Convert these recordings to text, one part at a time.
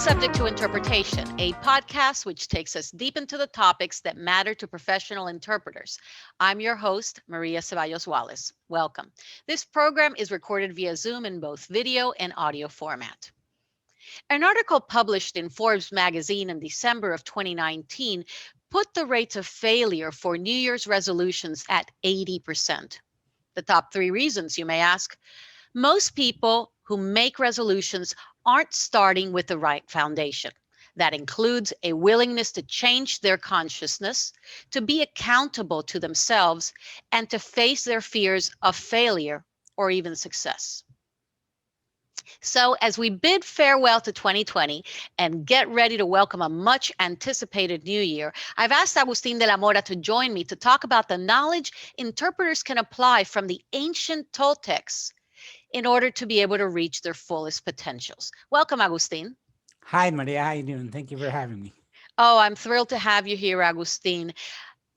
Subject to Interpretation, a podcast which takes us deep into the topics that matter to professional interpreters. I'm your host, Maria Ceballos Wallace. Welcome. This program is recorded via Zoom in both video and audio format. An article published in Forbes magazine in December of 2019 put the rate of failure for New Year's resolutions at 80%. The top 3 reasons, you may ask. Most people who make resolutions aren't starting with the right foundation. That includes a willingness to change their consciousness, to be accountable to themselves, and to face their fears of failure or even success. So, as we bid farewell to 2020 and get ready to welcome a much anticipated new year, I've asked Agustin de la Mora to join me to talk about the knowledge interpreters can apply from the ancient Toltecs in order to be able to reach their fullest potentials. Welcome, Agustin. Hi, Maria. How you doing? Thank you for having me. Oh, I'm thrilled to have you here, Agustin.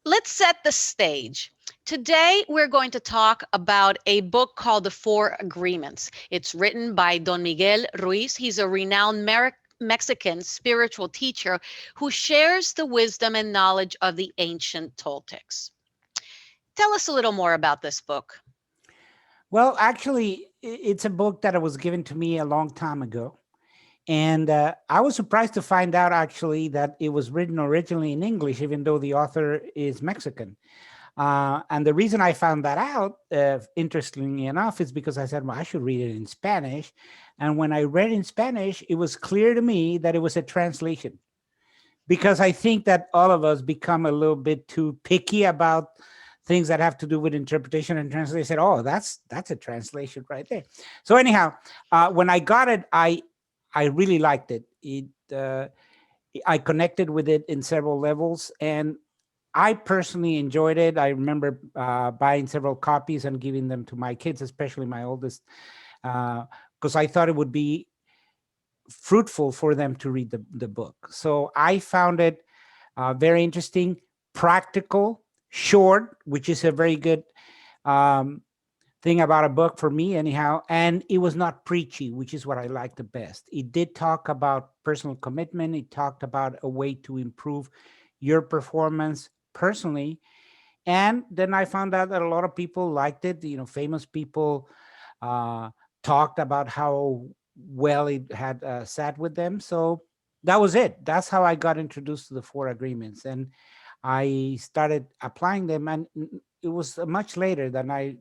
Let's set the stage. Today, we're going to talk about a book called The Four Agreements. It's written by Don Miguel Ruiz. He's a renowned Mexican spiritual teacher who shares the wisdom and knowledge of the ancient Toltecs. Tell us a little more about this book. Well, actually, it's a book that was given to me a long time ago. And I was surprised to find out, actually, that it was written originally in English, even though the author is Mexican. And the reason I found that out, interestingly enough, is because I said, well, I should read it in Spanish. And when I read in Spanish, it was clear to me that it was a translation. Because I think that all of us become a little bit too picky about things that have to do with interpretation and translation. Said, oh, that's a translation right there. So anyhow, when I got it, I really liked it. I connected with it in several levels, and I personally enjoyed it. I remember buying several copies and giving them to my kids, especially my oldest, because I thought it would be fruitful for them to read the book. So I found it very interesting, practical, short, which is a very good thing about a book for me anyhow. And it was not preachy, which is what I like the best. It did talk about personal commitment. It talked about a way to improve your performance personally. And then I found out that a lot of people liked it. You know, famous people talked about how well it had sat with them. So that was it. That's how I got introduced to the Four Agreements. And I started applying them, and it was much later than I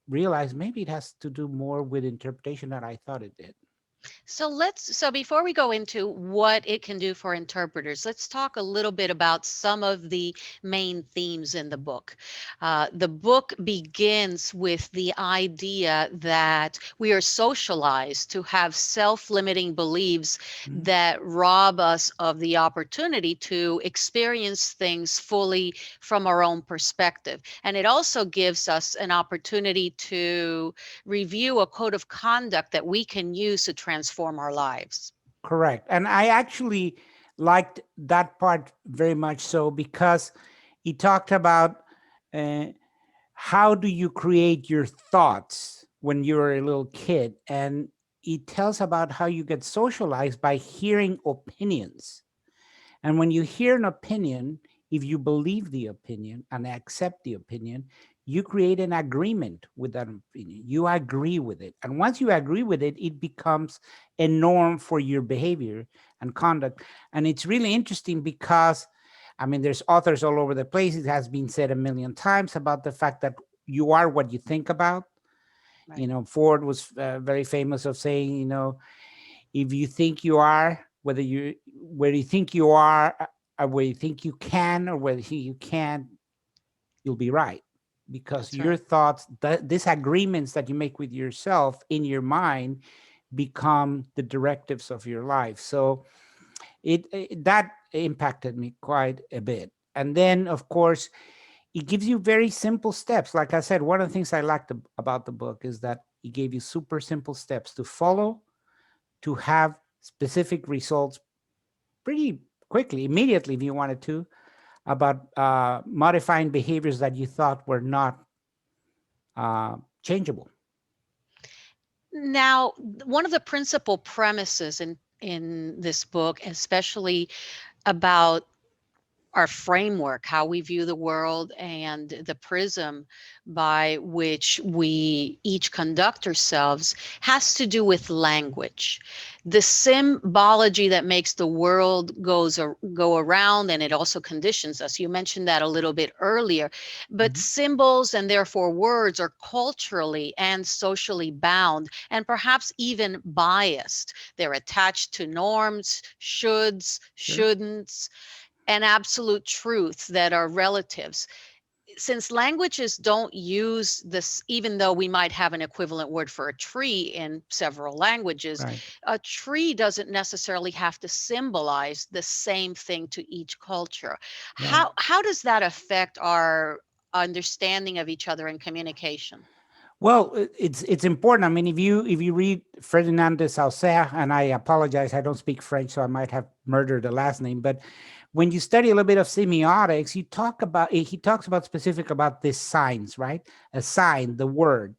realized maybe it has to do more with interpretation than I thought it did. So before we go into what it can do for interpreters, let's talk a little bit about some of the main themes in the book. The book begins with the idea that we are socialized to have self-limiting beliefs that rob us of the opportunity to experience things fully from our own perspective. And it also gives us an opportunity to review a code of conduct that we can use to transform our lives. Correct. And I actually liked that part very much so, because he talked about how do you create your thoughts when you're a little kid. And he tells about how you get socialized by hearing opinions. And when you hear an opinion, if you believe the opinion and accept the opinion, you create an agreement with that opinion. You agree with it. And once you agree with it, it becomes a norm for your behavior and conduct. And it's really interesting because, I mean, there's authors all over the place. It has been said a million times about the fact that you are what you think about. Right. You know, Ford was very famous of saying, you know, if you think you are, where you think you are, or where you think you can, or whether you can't, you'll be right. Because That's your right. thoughts, disagreements that you make with yourself in your mind become the directives of your life. So that impacted me quite a bit. And then, of course, it gives you very simple steps. Like I said, one of the things I liked about the book is that it gave you super simple steps to follow, to have specific results pretty quickly, immediately, if you wanted to, about modifying behaviors that you thought were not changeable. Now, one of the principal premises in in this book, especially about our framework, how we view the world, and the prism by which we each conduct ourselves has to do with language. The symbology that makes the world go around, and it also conditions us. You mentioned that a little bit earlier, but Mhm. symbols and therefore words are culturally and socially bound and perhaps even biased. They're attached to norms, shoulds, Sure. shouldn'ts, and absolute truth that are relatives. Since languages don't use this, even though we might have an equivalent word for a tree in several languages, Right. a tree doesn't necessarily have to symbolize the same thing to each culture. Right. How does that affect our understanding of each other and communication? Well, it's important. I mean, if you read Ferdinand de Saussure, and I apologize, I don't speak French, so I might have murdered the last name. But when you study a little bit of semiotics, he talks about specific about this signs, right? A sign, the word.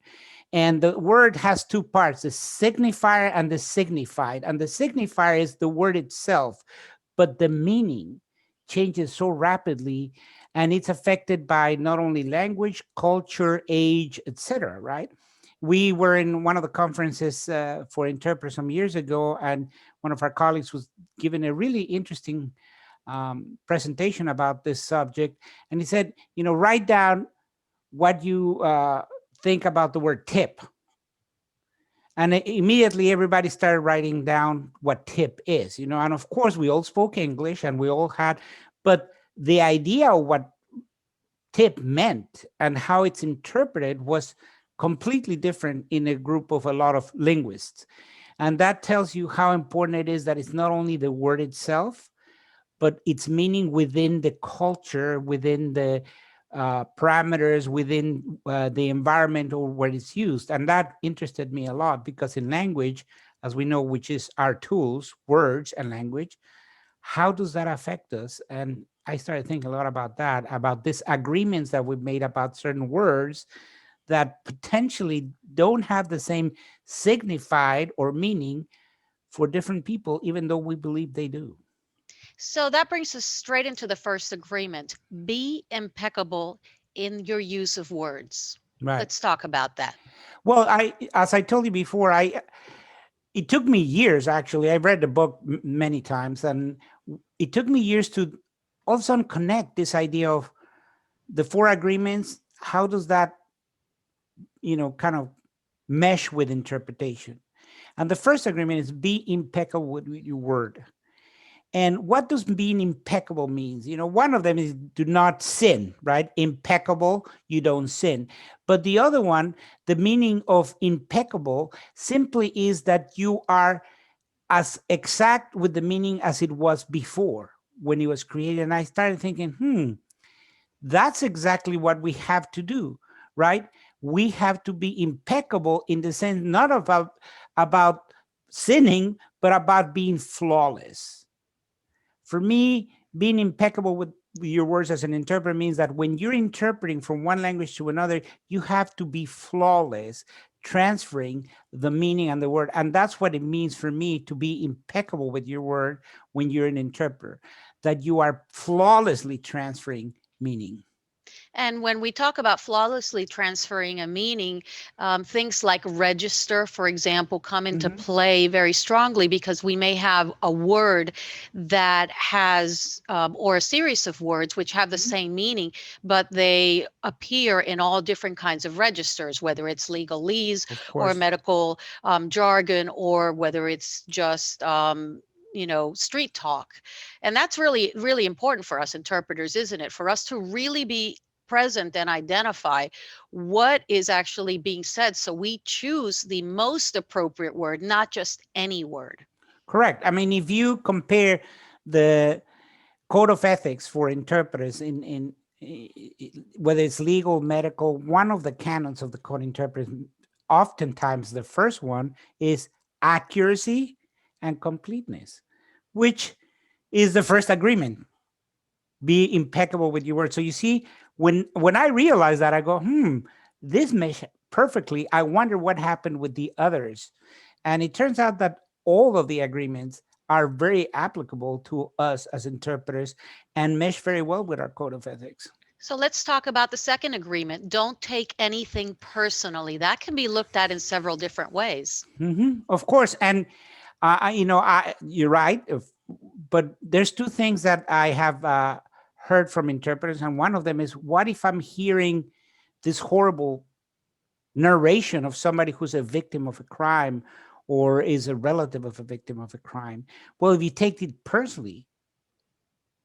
And the word has two parts, the signifier and the signified. And the signifier is the word itself, but the meaning changes so rapidly, and it's affected by not only language, culture, age, etc., right? We were in one of the conferences for interpreters some years ago, and one of our colleagues was giving a really interesting presentation about this subject. And he said, write down what you think about the word tip. And immediately everybody started writing down what tip is, and of course we all spoke English and we all had, but the idea of what tip meant and how it's interpreted was completely different in a group of a lot of linguists. And that tells you how important it is that it's not only the word itself, but its meaning within the culture, within the parameters, within the environment or where it's used. And that interested me a lot because in language, as we know, which is our tools, words and language, how does that affect us? And I started thinking a lot about that, about these agreements that we've made about certain words that potentially don't have the same signified or meaning for different people, even though we believe they do. So that brings us straight into the first agreement: be impeccable in your use of words. Right. Let's talk about that. Well, as I told you before, it took me years actually. I've read the book many times, and it took me years to all of a sudden connect this idea of the four agreements. How does that, kind of mesh with interpretation? And the first agreement is be impeccable with your word. And what does being impeccable means? One of them is do not sin, right? Impeccable, you don't sin. But the other one, the meaning of impeccable simply is that you are as exact with the meaning as it was before when it was created. And I started thinking, that's exactly what we have to do, right? We have to be impeccable in the sense not about sinning, but about being flawless. For me, being impeccable with your words as an interpreter means that when you're interpreting from one language to another, you have to be flawless, transferring the meaning and the word. And that's what it means for me to be impeccable with your word when you're an interpreter, that you are flawlessly transferring meaning. And when we talk about flawlessly transferring a meaning, things like register, for example, come into Mhm. play very strongly because we may have a word that has, or a series of words which have the Mhm. same meaning, but they appear in all different kinds of registers, whether it's legalese Of or course. medical jargon, or whether it's just street talk. And that's really really important for us interpreters, isn't it, for us to really be present and identify what is actually being said, so we choose the most appropriate word, not just any word. Correct. I mean, if you compare the code of ethics for interpreters whether it's legal, medical, one of the canons of the code interpreters, oftentimes the first one is accuracy and completeness, which is the first agreement. Be impeccable with your words. So you see, when I realize that, I go, this mesh perfectly. I wonder what happened with the others. And it turns out that all of the agreements are very applicable to us as interpreters and mesh very well with our code of ethics. So let's talk about the second agreement. Don't take anything personally. That can be looked at in several different ways. Of course, and you're right. But there's two things that I have heard from interpreters, and one of them is, what if I'm hearing this horrible narration of somebody who's a victim of a crime or is a relative of a victim of a crime? Well, if you take it personally,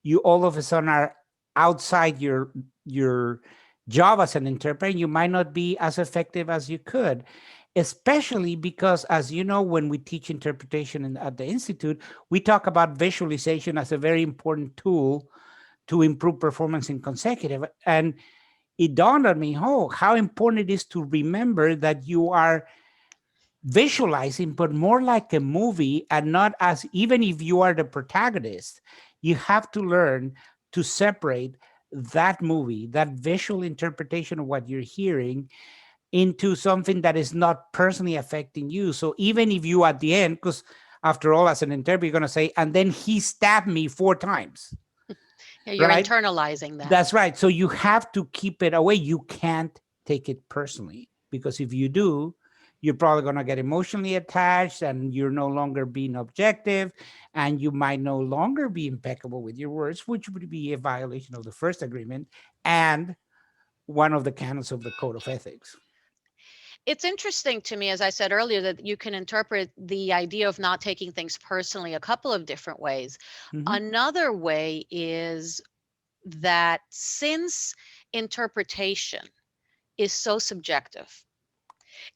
you all of a sudden are outside your job as an interpreter. You might not be as effective as you could, especially because, as you know, when we teach interpretation at the institute, we talk about visualization as a very important tool to improve performance in consecutive. And it dawned on me, oh, how important it is to remember that you are visualizing, but more like a movie, and not as, even if you are the protagonist, you have to learn to separate that movie, that visual interpretation of what you're hearing, into something that is not personally affecting you. So even if you at the end, because after all, as an interpreter, you're going to say, and then he stabbed me 4 times, Yeah, you're right? internalizing that. That's right. So you have to keep it away. You can't take it personally, because if you do, you're probably going to get emotionally attached and you're no longer being objective, and you might no longer be impeccable with your words, which would be a violation of the first agreement and one of the canons of the code of ethics. It's interesting to me, as I said earlier, that you can interpret the idea of not taking things personally a couple of different ways. Mhm. Another way is that since interpretation is so subjective,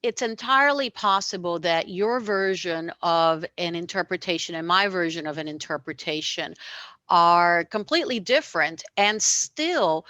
it's entirely possible that your version of an interpretation and my version of an interpretation are completely different and still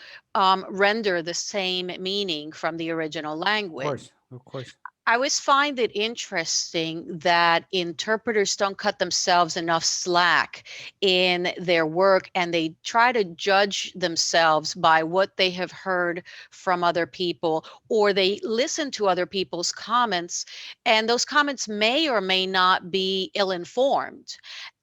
render the same meaning from the original Of language. course, of course. I always find it interesting that interpreters don't cut themselves enough slack in their work, and they try to judge themselves by what they have heard from other people, or they listen to other people's comments, and those comments may or may not be ill informed.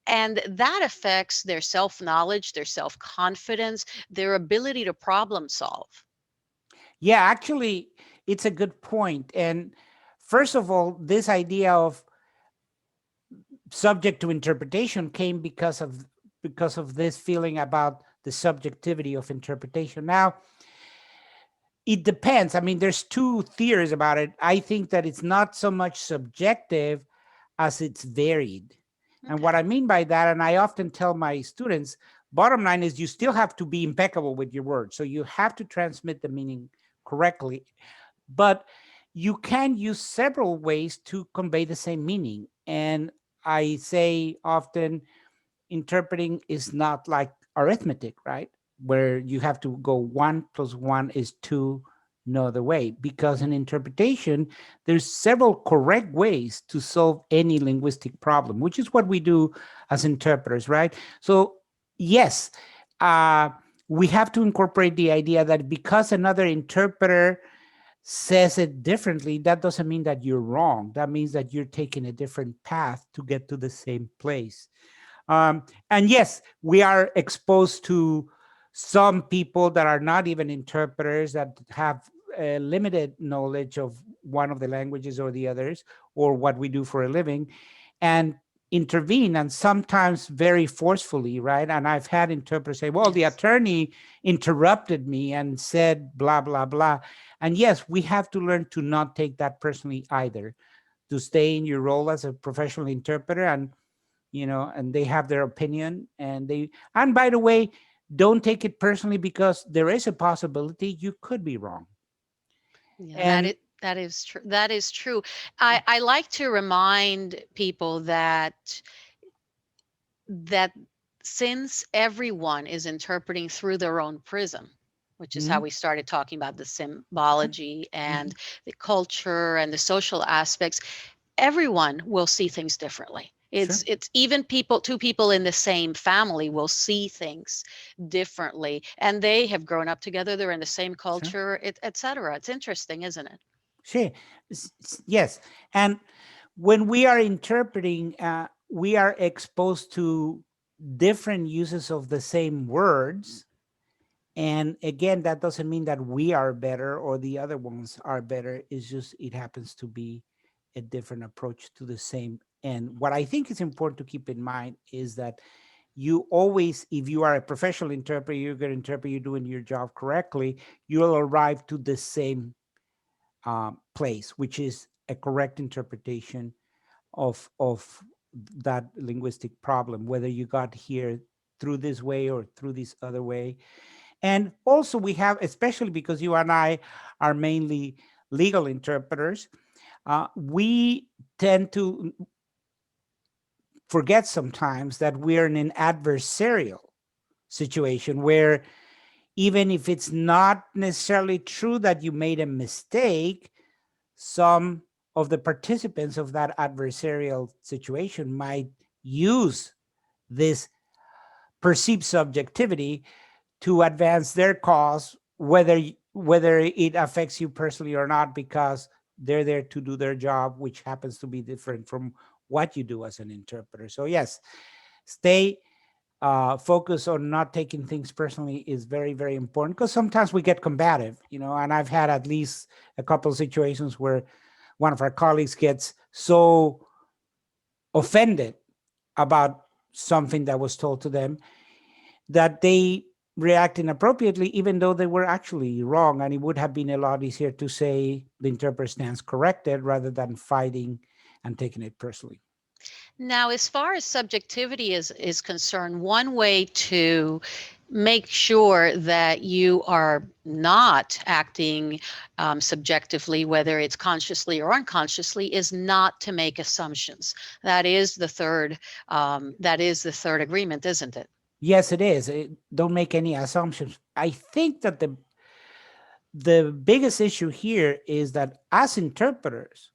And that affects their self knowledge, their self confidence, their ability to problem solve. Yeah, actually, it's a good point. And first of all, this idea of subject to interpretation came because of this feeling about the subjectivity of interpretation. Now, it depends. I mean, there's two theories about it. I think that it's not so much subjective as it's varied. And what Okay. I mean by that, and I often tell my students, bottom line is you still have to be impeccable with your words. So you have to transmit the meaning correctly, but you can use several ways to convey the same meaning. And I say often, interpreting is not like arithmetic, right? Where you have to go 1 plus 1 is 2, no other way. Because in interpretation, there's several correct ways to solve any linguistic problem, which is what we do as interpreters, right? So, yes, uh, we have to incorporate the idea that because another interpreter says it differently, that doesn't mean that you're wrong. That means that you're taking a different path to get to the same place. And yes, we are exposed to some people that are not even interpreters, that have limited knowledge of one of the languages or the others, or what we do for a living, and intervene, and sometimes very forcefully, right? And I've had interpreters say, well, the Yes. attorney interrupted me and said blah, blah, blah. And yes, we have to learn to not take that personally either, to stay in your role as a professional interpreter, and they have their opinion, and by the way, don't take it personally, because there is a possibility you could be wrong. Yeah, And that is true. That is true. I like to remind people that since everyone is interpreting through their own prism, which is how Mhm, we started talking about the symbology mhm, and the culture and the social aspects, everyone will see things differently. sure, It's even people, two people in the same family will see things differently, and they have grown up together, they're in the same sure, culture, et cetera. It's interesting, isn't it? sure. Yes. And when we are interpreting, we are exposed to different uses of the same words. And again, that doesn't mean that we are better or the other ones are better. It's just it happens to be a different approach to the same. And what I think is important to keep in mind is that you always, if you are a professional interpreter, you're going to interpret, you're doing your job correctly, you'll arrive to the same place, which is a correct interpretation of that linguistic problem, whether you got here through this way or through this other way. And also, we have, especially because you and I are mainly legal interpreters, we tend to forget sometimes that we're in an adversarial situation where even if it's not necessarily true that you made a mistake, some of the participants of that adversarial situation might use this perceived subjectivity to advance their cause, whether it affects you personally or not, because they're there to do their job, which happens to be different from what you do as an interpreter. So yes, stay focus on not taking things personally is very, very important, because sometimes we get combative, and I've had at least a couple of situations where one of our colleagues gets so offended about something that was told to them that they react inappropriately, even though they were actually wrong. And it would have been a lot easier to say the interpreter stands corrected rather than fighting and taking it personally. Now, as far as subjectivity is concerned, one way to make sure that you are not acting subjectively, whether it's consciously or unconsciously, is not to make assumptions. That is the third agreement, isn't it? Yes, it is. Don't make any assumptions. I think that the biggest issue here is that as interpreters,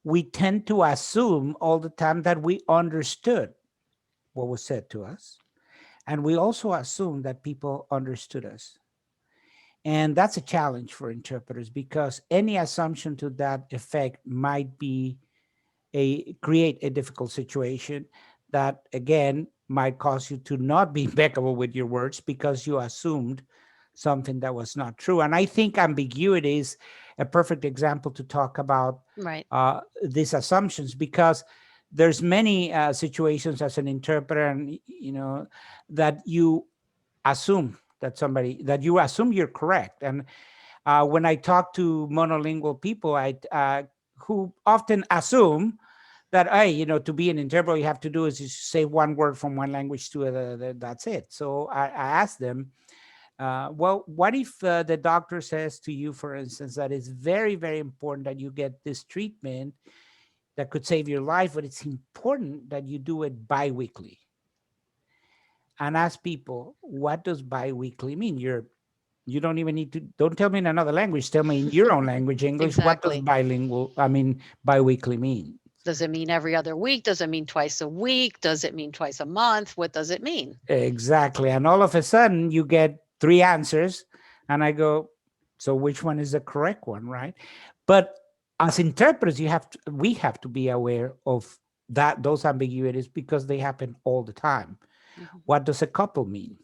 we tend to assume all the time that we understood what was said to us. And we also assume that people understood us. And that's a challenge for interpreters, because any assumption to that effect might be create a difficult situation that again might cause you to not be impeccable with your words because you assumed something that was not true. And I think ambiguity is a perfect example to talk about Right. these assumptions, because there's many situations as an interpreter, and that you assume that you assume you're correct. And when I talk to monolingual people, I who often assume that, hey, to be an interpreter, you have to do is just say one word from one language to another. That's it. So I ask them, well, what if the doctor says to you, for instance, that it's very, very important that you get this treatment that could save your life, but it's important that you do it biweekly. And ask people, what does biweekly mean? You don't even need to, don't tell me in another language. Tell me in your own language, English, what does Exactly. biweekly mean? Does it mean every other week? Does it mean twice a week? Does it mean twice a month? What does it mean? Exactly. And all of a sudden you get three answers. And I go, so which one is the correct one, right? But as interpreters, we have to be aware of those ambiguities, because they happen all the time. Mhm. What does a couple mean?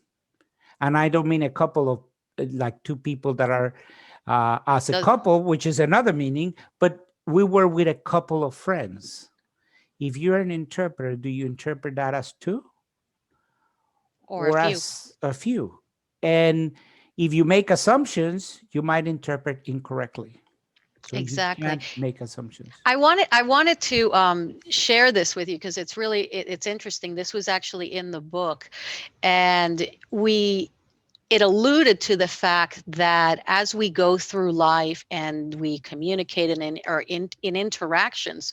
And I don't mean a couple of like two people that are as a Does couple, which is another meaning, but we were with a couple of friends. If you're an interpreter, do you interpret that as two or a or few? as a few? And if you make assumptions, you might interpret incorrectly. So you Exactly. can't make assumptions. I wanted to share this with you because it's interesting. This was actually in the book, and we it alluded to the fact that as we go through life and we communicate in interactions,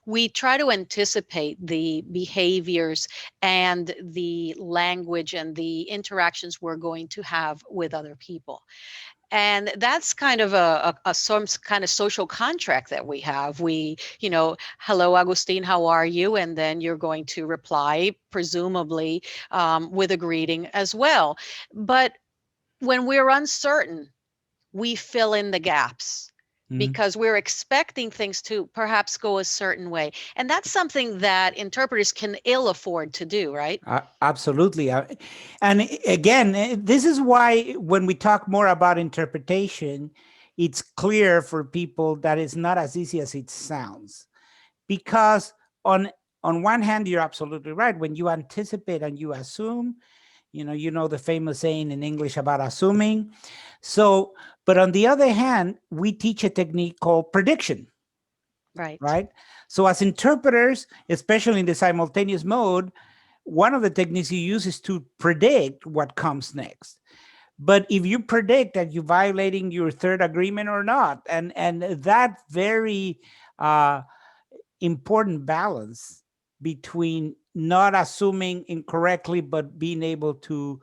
we try to anticipate the behaviors and the language and the interactions we're going to have with other people. And that's kind of some kind of social contract that we have. Hello, Agustin, how are you? And then you're going to reply, presumably, with a greeting as well. But when we're uncertain, we fill in the gaps. Mhm. because we're expecting things to perhaps go a certain way. And that's something that interpreters can ill afford to do, right? Absolutely. And again, this is why when we talk more about interpretation, it's clear for people that it's not as easy as it sounds. Because on on one hand, you're absolutely right. When you anticipate and you assume, you know the famous saying in English about assuming. So, but on the other hand, we teach a technique called prediction, Right. right? So as interpreters, especially in the simultaneous mode, one of the techniques you use is to predict what comes next. But if you predict that you're violating your third agreement or not, and that very uh, important balance between not assuming incorrectly but being able to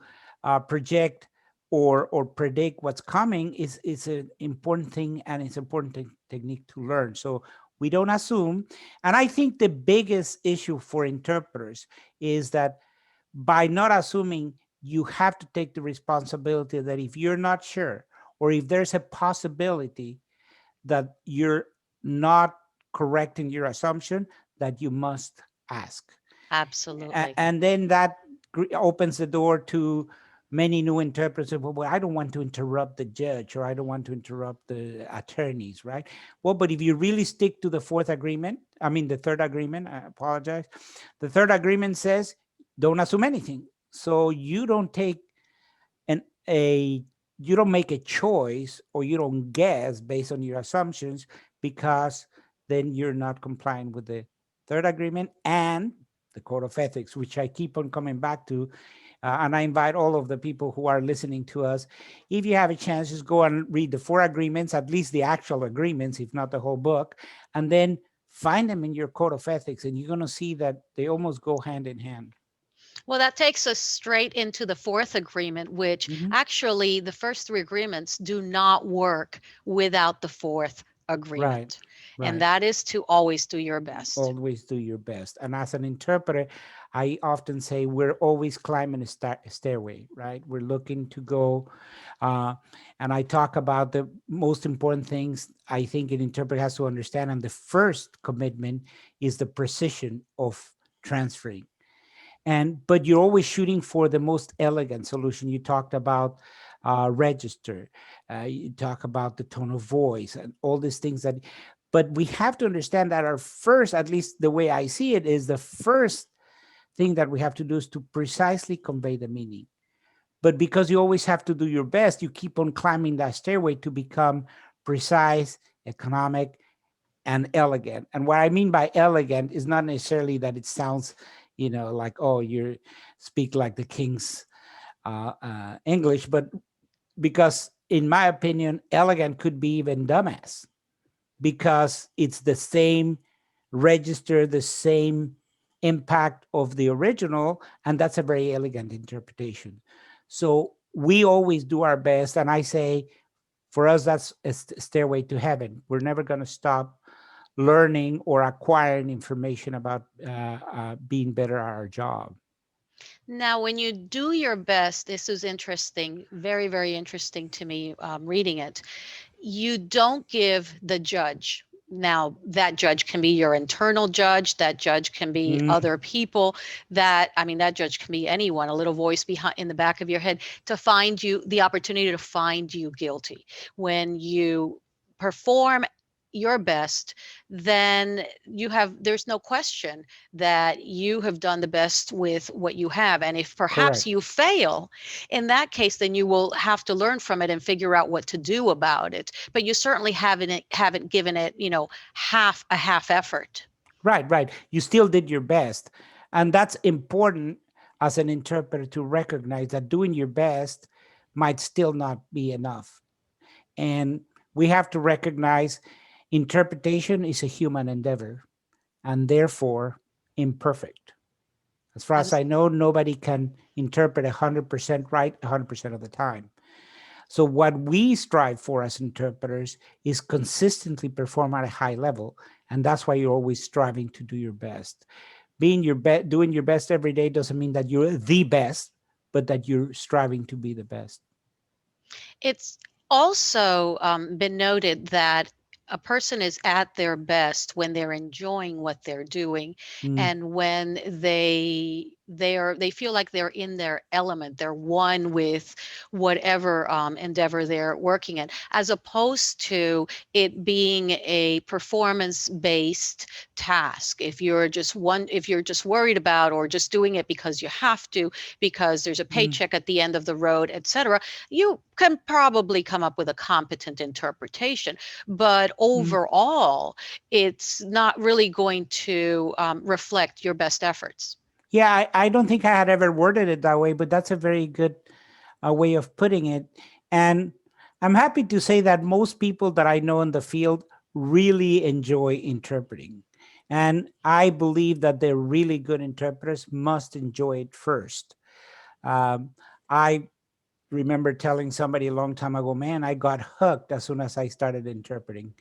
project or predict what's coming is an important thing, and it's important technique to learn. So we don't assume. And I think the biggest issue for interpreters is that by not assuming, you have to take the responsibility that if you're not sure, or if there's a possibility that you're not correct in your assumption, that you must ask. Absolutely. And then that opens the door to many new interpreters. Well, I don't want to interrupt the judge, or I don't want to interrupt the attorneys, right? Well, but if you really stick to the fourth agreement, I mean the third agreement, I apologize, the third agreement says don't assume anything. So you don't take and a you don't make a choice, or you don't guess based on your assumptions, because then you're not complying with the third agreement and the code of ethics, which I keep on coming back to. And I invite all of the people who are listening to us, if you have a chance, just go and read the four agreements, at least the actual agreements, if not the whole book, and then find them in your code of ethics, and you're going to see that they almost go hand in hand. Well, that takes us straight into the fourth agreement, which Mhm. actually the first three agreements do not work without the fourth Right, agreement. And right. that is to always do your best. Always do your best. And as an interpreter, I often say we're always climbing a stairway, right? We're looking to go. Uh, and I talk about the most important things I think an interpreter has to understand. And the first commitment is the precision of transferring. But you're always shooting for the most elegant solution. You talked about register, you talk about the tone of voice and all these things that, but we have to understand that our first, at least the way I see it, is the first thing that we have to do is to precisely convey the meaning. But because you always have to do your best, you keep on climbing that stairway to become precise, economic, and elegant. And what I mean by elegant is not necessarily that it sounds, like, oh, you speak like the king's English, but because, in my opinion, elegant could be even dumbass, because it's the same register, the same impact of the original, and that's a very elegant interpretation. So we always do our best, and I say, for us, that's a stairway to heaven. We're never going to stop learning or acquiring information about being better at our job. Now, when you do your best, this is interesting, very, very interesting to me reading it. You don't give the judge. Now, that judge can be your internal judge, that judge can be Mm, other people, that judge can be anyone, a little voice behind in the back of your head to find you the opportunity to find you guilty. When you perform your best, then there's no question that you have done the best with what you have. And if perhaps correct. you fail, in that case, then you will have to learn from it and figure out what to do about it. But you certainly haven't given it, half effort. Right, right. You still did your best. And that's important as an interpreter, to recognize that doing your best might still not be enough. And we have to recognize interpretation is a human endeavor, and therefore imperfect. As far as And I know, nobody can interpret 100% right 100% of the time. So, what we strive for as interpreters is consistently perform at a high level. And that's why you're always striving to do your best. Doing your best every day doesn't mean that you're the best, but that you're striving to be the best. it's also been noted that a person is at their best when they're enjoying what they're doing, Mm, and when they feel like they're in their element, they're one with whatever endeavor they're working in, as opposed to it being a performance based task. If you're just worried about, or just doing it because you have to, because there's a mm. paycheck at the end of the road, etc., you can probably come up with a competent interpretation. But Mm. overall, it's not really going to reflect your best efforts. Yeah, I don't think I had ever worded it that way, but that's a very good way of putting it. And I'm happy to say that most people that I know in the field really enjoy interpreting. And I believe that the really good interpreters must enjoy it first. Um, I remember telling somebody a long time ago, man, I got hooked as soon as I started interpreting,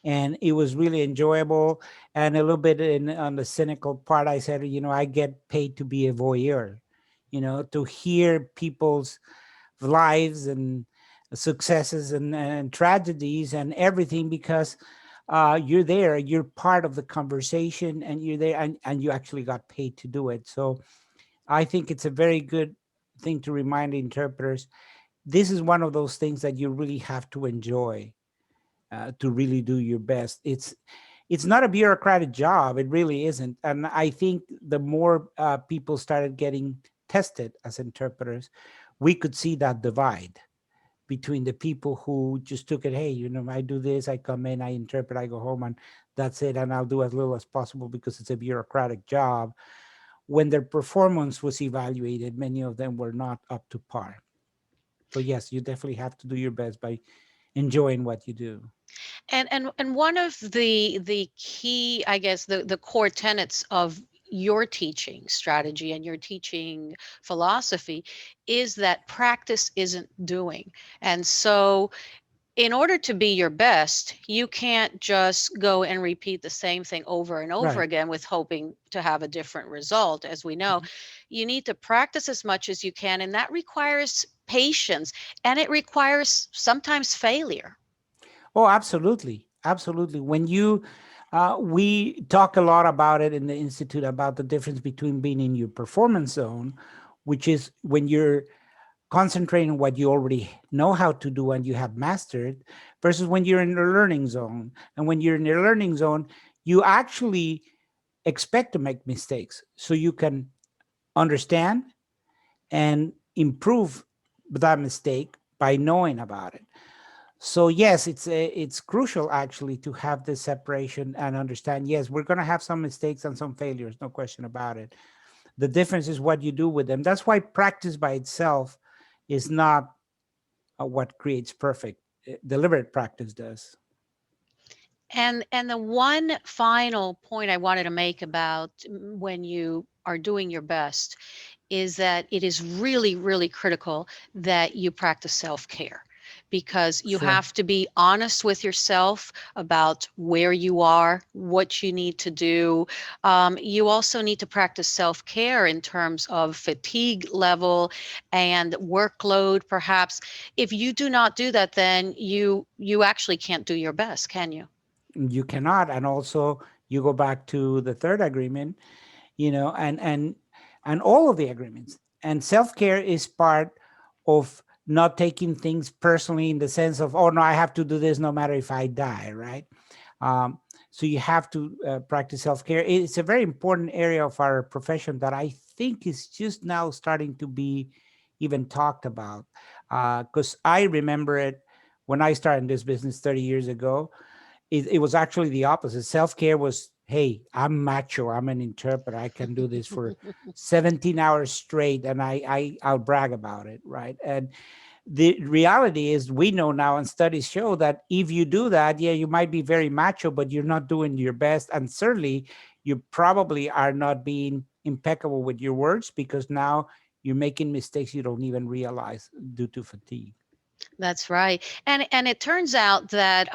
and it was really enjoyable. And a little bit on the cynical part, I said, I get paid to be a voyeur, to hear people's lives and successes and tragedies and everything, because you're there, you're part of the conversation, and you're there, and you actually got paid to do it. So I think it's a very good thing to remind interpreters. This is one of those things that you really have to enjoy to really do your best. It's not a bureaucratic job. It really isn't. And I think the more people started getting tested as interpreters, we could see that divide between the people who just took it. Hey, I do this, I come in, I interpret, I go home, and that's it. And I'll do as little as possible because it's a bureaucratic job. When their performance was evaluated, many of them were not up to par. So yes, you definitely have to do your best by enjoying what you do. And one of the key, I guess, the core tenets of your teaching strategy and your teaching philosophy is that practice isn't doing. And so in order to be your best, you can't just go and repeat the same thing over and over Right. again with hoping to have a different result. As we know, Mhm. you need to practice as much as you can, and that requires patience, and it requires sometimes failure. Oh, absolutely. Absolutely. We talk a lot about it in the Institute about the difference between being in your performance zone, which is when you're concentrating on what you already know how to do and you have mastered, versus when you're in the learning zone. And when you're in the learning zone, you actually expect to make mistakes so you can understand and improve that mistake by knowing about it. So yes, it's crucial actually to have this separation and understand. Yes, we're going to have some mistakes and some failures, no question about it. The difference is what you do with them. That's why practice by itself is not what creates perfect. Deliberate practice does. And the one final point I wanted to make about when you are doing your best is that it is really, really critical that you practice self care, because you Sure. have to be honest with yourself about where you are, what you need to do. You also need to practice self care in terms of fatigue level and workload, perhaps. If you do not do that, then you actually can't do your best, can you? You cannot. And also, you go back to the third agreement, and all of the agreements. And self-care is part of not taking things personally in the sense of, oh no, I have to do this no matter if I die, right? um, so you have to practice self-care. It's a very important area of our profession that I think is just now starting to be even talked about, because I remember it when I started in this business 30 years ago. It was actually the opposite. Self-care was, hey, I'm macho, I'm an interpreter, I can do this for 17 hours straight, and I'll brag about it, right? And the reality is, we know now, and studies show that if you do that, yeah, you might be very macho, but you're not doing your best, and certainly you probably are not being impeccable with your words, because now you're making mistakes you don't even realize due to fatigue. That's right. And it turns out that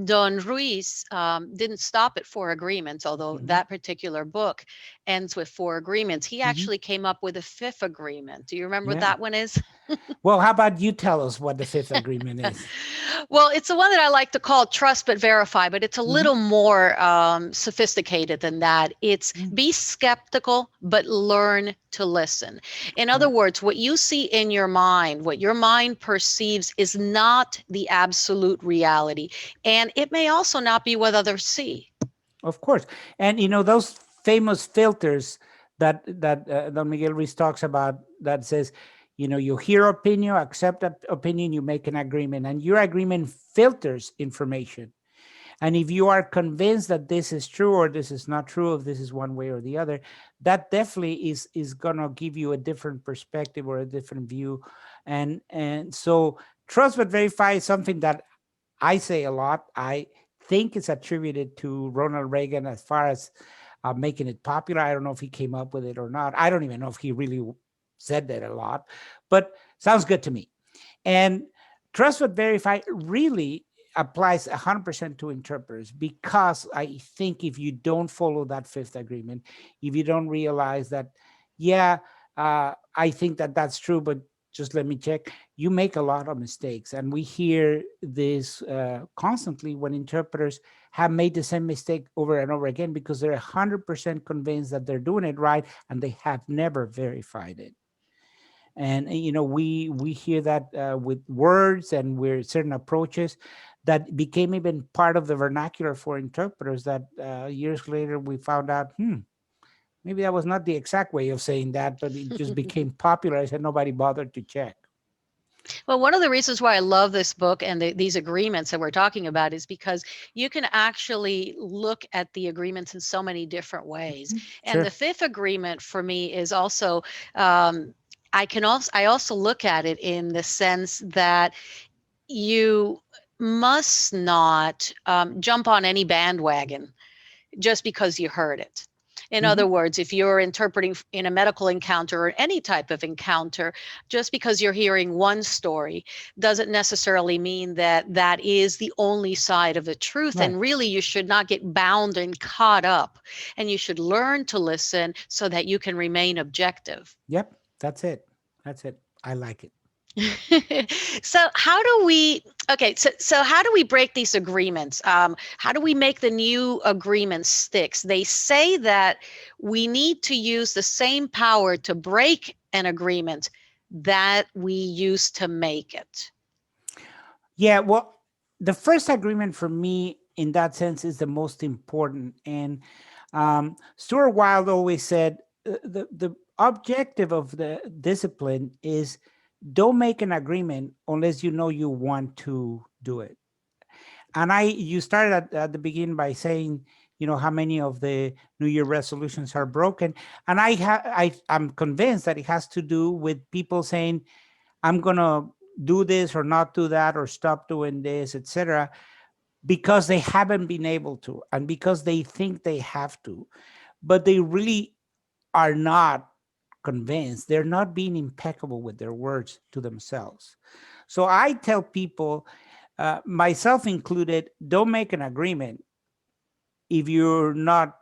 Don Ruiz didn't stop at four agreements, although Hmm. that particular book ends with four agreements. He Hmm. actually came up with a fifth agreement. Do you remember what Yeah. that one is? Well, how about you tell us what the fifth agreement is? Well, it's the one that I like to call trust but verify, but it's a Mhm. little more sophisticated than that. It's Mm. be skeptical but learn to listen. In other Correct. words, what you see in your mind, what your mind perceives, is not the absolute reality. And it may also not be what others see. Of course. And those famous filters that Don Miguel Ruiz talks about, that says, you hear opinion, accept that opinion, you make an agreement, and your agreement filters information. And if you are convinced that this is true or this is not true, if this is one way or the other, that definitely is gonna give you a different perspective or a different view. And so trust but verify is something that I say a lot. I think it's attributed to Ronald Reagan as far as making it popular. I don't know if he came up with it or not. I don't even know if he really said that a lot, but sounds good to me. And trust but verify really applies 100% to interpreters, because I think if you don't follow that fifth agreement, if you don't realize that, yeah, I think that that's true, but just let me check, you make a lot of mistakes. And we hear this constantly when interpreters have made the same mistake over and over again because they're 100% convinced that they're doing it right and they have never verified it. And we hear that with words and with certain approaches that became even part of the vernacular for interpreters, that years later we found out, maybe that was not the exact way of saying that, but it just became popularized and nobody bothered to check. Well, one of the reasons why I love this book and these agreements that we're talking about is because you can actually look at the agreements in so many different ways. Mhm. And Sure. the fifth agreement for me is also, um, I also look at it in the sense that you must not jump on any bandwagon just because you heard it. In Hmm. other words, if you're interpreting in a medical encounter or any type of encounter, just because you're hearing one story doesn't necessarily mean that that is the only side of the truth. Right. And really, you should not get bound and caught up. And you should learn to listen so that you can remain objective. Yep. That's it. I like it. So how do we so how do we break these agreements? How do we make the new agreement sticks? They say that we need to use the same power to break an agreement that we use to make it. Yeah, well, the first agreement for me in that sense is the most important. And Stuart Wilde always said the objective of the discipline is, don't make an agreement unless you know you want to do it. And you started at the beginning by saying, how many of the New Year resolutions are broken. And I'm convinced that it has to do with people saying, I'm gonna do this or not do that or stop doing this, etc., because they haven't been able to and because they think they have to, but they really are not convinced. They're not being impeccable with their words to themselves. So I tell people, myself included, don't make an agreement if you're not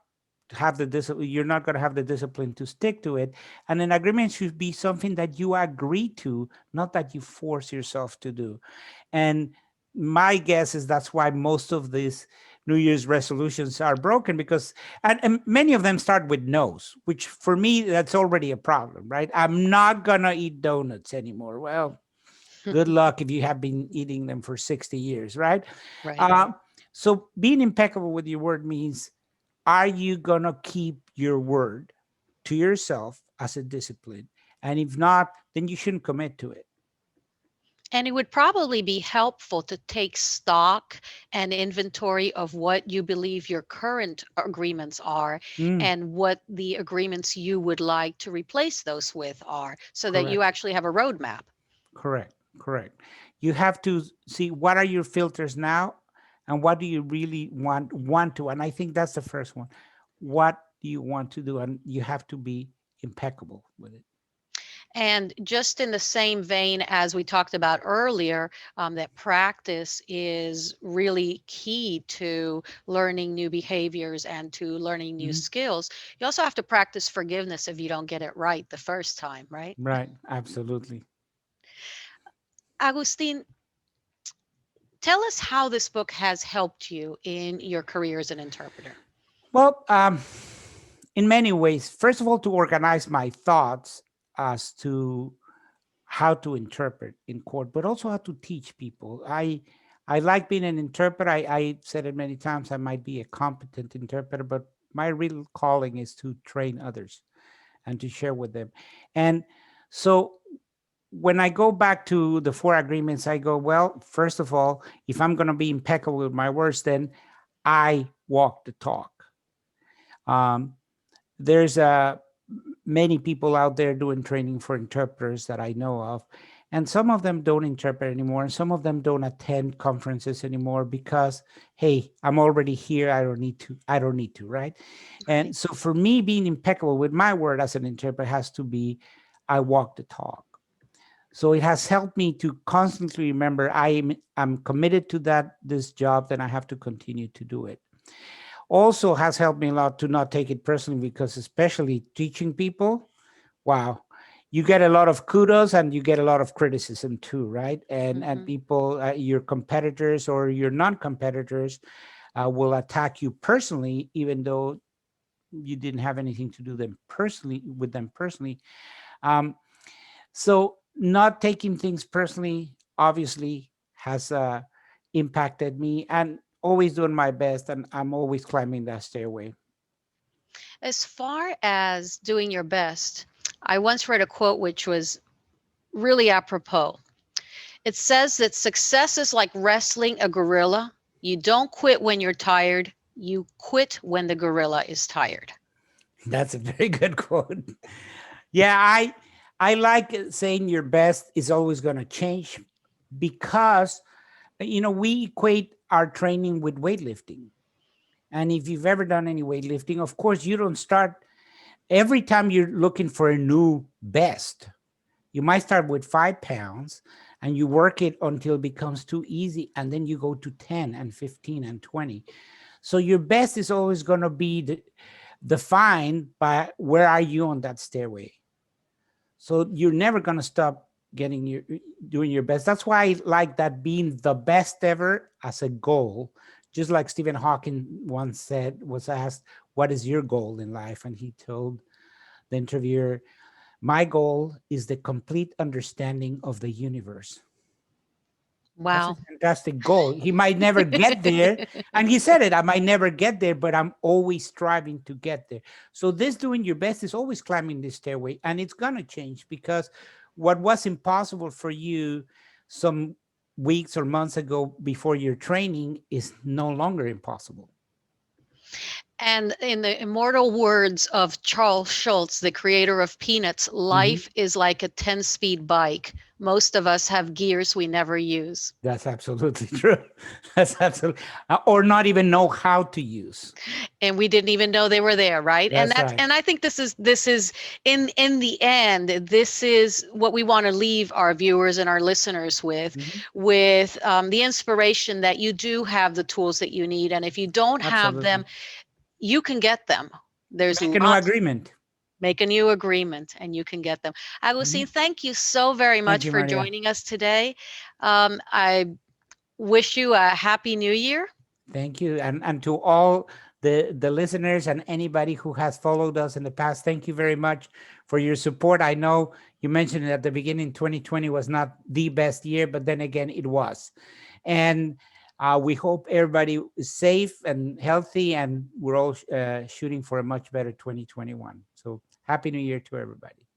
going to have the discipline to stick to it. And an agreement should be something that you agree to, not that you force yourself to do. And my guess is that's why most of these New Year's resolutions are broken, because and many of them start with no's, which for me that's already a problem, right? I'm not gonna eat donuts anymore. Well, good luck if you have been eating them for 60 years, right? Right. uh, so being impeccable with your word means, are you going to keep your word to yourself as a discipline? And if not, then you shouldn't commit to it. And it would probably be helpful to take stock and inventory of what you believe your current agreements are Mm, and what the agreements you would like to replace those with are so that you correct, actually have a roadmap. correct. You have to see what are your filters now and what do you really want to. And I think that's the first one. What do you want to do? And you have to be impeccable with it. And just in the same vein as we talked about earlier, that practice is really key to learning new behaviors and to learning new Mhm. skills. You also have to practice forgiveness if you don't get it right the first time, right? Right, absolutely. Agustin, tell us how this book has helped you in your career as an interpreter. Well, in many ways, first of all, to organize my thoughts as to how to interpret in court, but also how to teach people. I like being an interpreter. I said it many times. I might be a competent interpreter, but my real calling is to train others and to share with them. And so when I go back to the four agreements, I go, well, first of all, if I'm going to be impeccable with my words, then I walk the talk. Um, there's many people out there doing training for interpreters that I know of, and some of them don't interpret anymore, and some of them don't attend conferences anymore because, hey, I'm already here. I don't need to. I don't need to, right? Right. And so for me, being impeccable with my word as an interpreter has to be, I walk the talk. So it has helped me to constantly remember I'm committed to this job, then I have to continue to do it. Also has helped me a lot to not take it personally, because especially teaching people, wow, you get a lot of kudos and you get a lot of criticism too, right? And Hmm. people, your competitors or your non-competitors, will attack you personally, even though you didn't have anything to do them personally with them personally. Um, so not taking things personally obviously has impacted me, and always doing my best, and I'm always climbing that stairway. As far as doing your best, I once read a quote which was really apropos. It says that success is like wrestling a gorilla. You don't quit when you're tired, you quit when the gorilla is tired. That's a very good quote. Yeah, I like saying your best is always going to change, because we equate our training with weightlifting. And if you've ever done any weightlifting, of course you don't start every time you're looking for a new best. You might start with 5 pounds and you work it until it becomes too easy. And then you go to 10 and 15 and 20. So your best is always going to be defined by where are you on that stairway. So you're never going to stop doing your best. That's why I like that, being the best ever as a goal. Just like Stephen Hawking once said, was asked, what is your goal in life? And he told the interviewer, my goal is the complete understanding of the universe. That's a Wow. fantastic goal. He might never get there. And he said it, I might never get there, but I'm always striving to get there. So, this doing your best is always climbing this stairway. And it's going to change, because what was impossible for you some weeks or months ago before your training is no longer impossible. And in the immortal words of Charles Schultz, the creator of Peanuts, Mhm. life is like a 10-speed bike. Most of us have gears we never use. That's absolutely true. That's absolutely, or not even know how to use. And we didn't even know they were there, right? And That's that's right. and I think this is in the end, this is what we want to leave our viewers and our listeners Mhm. with the inspiration that you do have the tools that you need, and if you don't have them, Absolutely. you can get them. There's Make a new lots. agreement. Make a new agreement and you can get them. Mhm. Agustin, thank you so very Thank much you, for Maria. joining us today. I wish you a happy new year. Thank you. And to all the listeners and anybody who has followed us in the past, thank you very much for your support. I know you mentioned it at the beginning, 2020 was not the best year, but then again, it was. And we hope everybody is safe and healthy, and we're all shooting for a much better 2021. So happy New Year to everybody.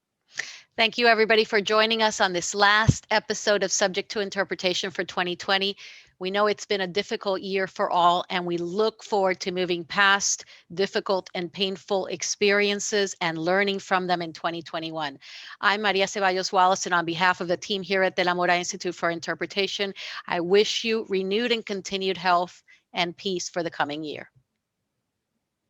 Thank you, everybody, for joining us on this last episode of Subject to Interpretation for 2020. We know it's been a difficult year for all, and we look forward to moving past difficult and painful experiences and learning from them in 2021. I'm Maria Ceballos Wallace, and on behalf of the team here at the La Mora Institute for Interpretation, I wish you renewed and continued health and peace for the coming year.